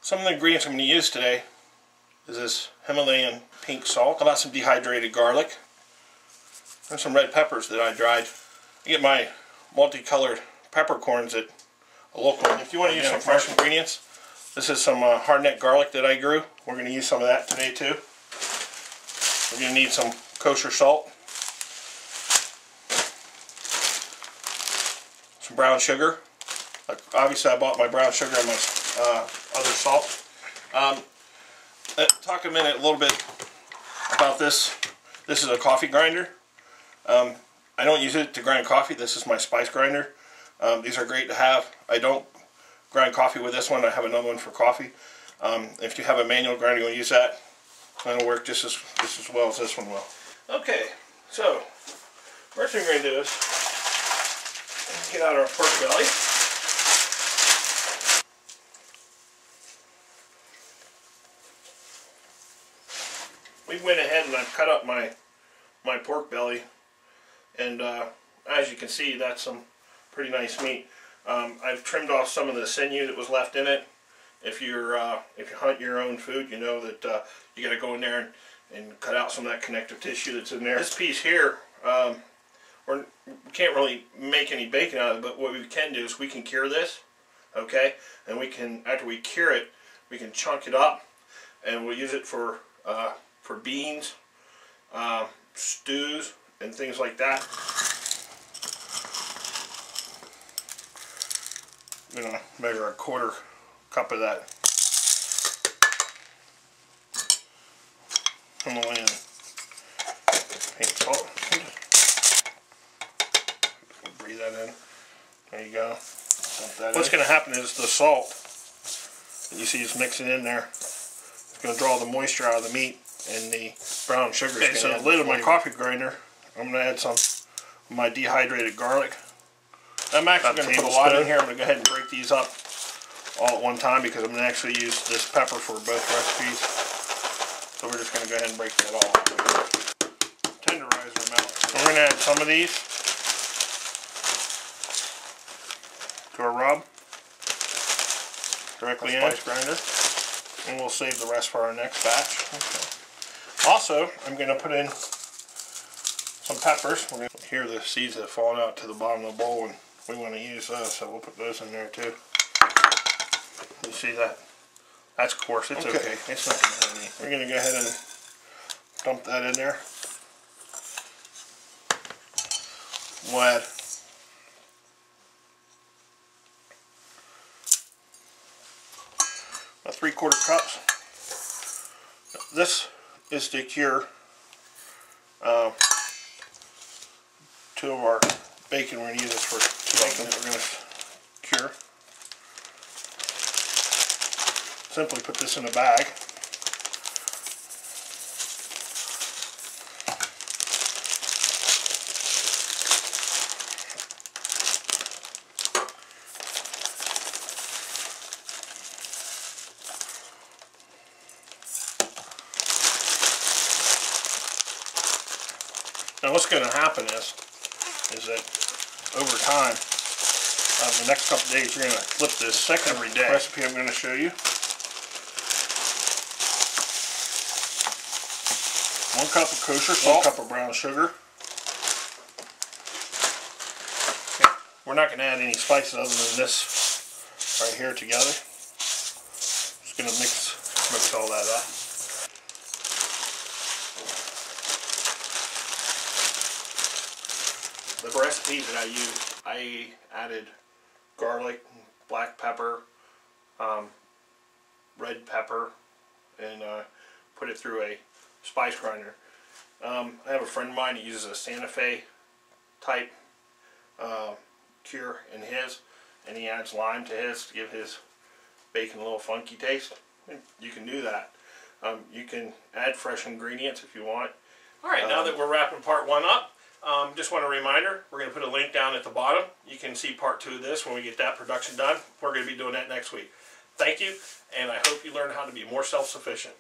Some of the ingredients I'm going to use today is this Himalayan pink salt. I got some dehydrated garlic and some red peppers that I dried. I get my multicolored peppercorns at a local. If you want to use some fresh ingredients, this is some hardneck garlic that I grew. We're going to use some of that today too. We're going to need some kosher salt, some brown sugar. Obviously I bought my brown sugar and my other salt. Talk a little bit about this. This is a coffee grinder. I don't use it to grind coffee. This is my spice grinder. These are great to have. I don't grind coffee with this one. I have another one for coffee. If you have a manual grinder, you'll use that. It'll work just as well as this one will. Okay, so first thing we're going to do is get out our pork belly. We went ahead and I've cut up my pork belly, and as you can see, that's some pretty nice meat. I've trimmed off some of the sinew that was left in it. If you hunt your own food, you know that you got to go in there and cut out some of that connective tissue that's in there. This piece here, we can't really make any bacon out of it, but what we can do is we can cure this, okay? And we can, after we cure it, we can chunk it up, and we'll use it for beans, stews, and things like that. I'm going to measure a quarter cup of that Himalayan pink salt. Breathe that in. There you go. What's going to happen is the salt that you see is mixing in there. It's going to draw the moisture out of the meat, and the brown sugar. Okay, so the lid of my coffee grinder, I'm going to add some of my dehydrated garlic. I'm actually going to put a lot in here. I'm going to go ahead and break these up all at one time because I'm going to actually use this pepper for both recipes. So we're just going to go ahead and break that all up. Tenderize our melt. So we're going to add some of these to our rub directly in the spice grinder, and we'll save the rest for our next batch. Okay. Also, I'm going to put in some peppers. We're going to hear the seeds that have fallen out to the bottom of the bowl, and we want to use those, so we'll put those in there too. You see that? That's coarse. It's okay. It's not going to hurt me. We're going to go ahead and dump that in there. We'll add about 3/4 cups. This is to cure 2 of our bacon. We're going to use this for bacon that we're going to cure. Simply put this in a bag. Now what's going to happen is that over time, the next couple days, you're going to flip this second recipe I'm going to show you. 1 cup of kosher salt, 1 cup of brown sugar. Okay. We're not going to add any spices other than this right here together. Just going to mix all that up. The recipe that I used, I added garlic, black pepper, red pepper, and put it through a spice grinder. I have a friend of mine that uses a Santa Fe type cure in his, and he adds lime to his to give his bacon a little funky taste. You can do that. You can add fresh ingredients if you want. Alright, now that we're wrapping part 1 up, just want a reminder, we're going to put a link down at the bottom. You can see part 2 of this when we get that production done. We're going to be doing that next week. Thank you, and I hope you learn how to be more self-sufficient.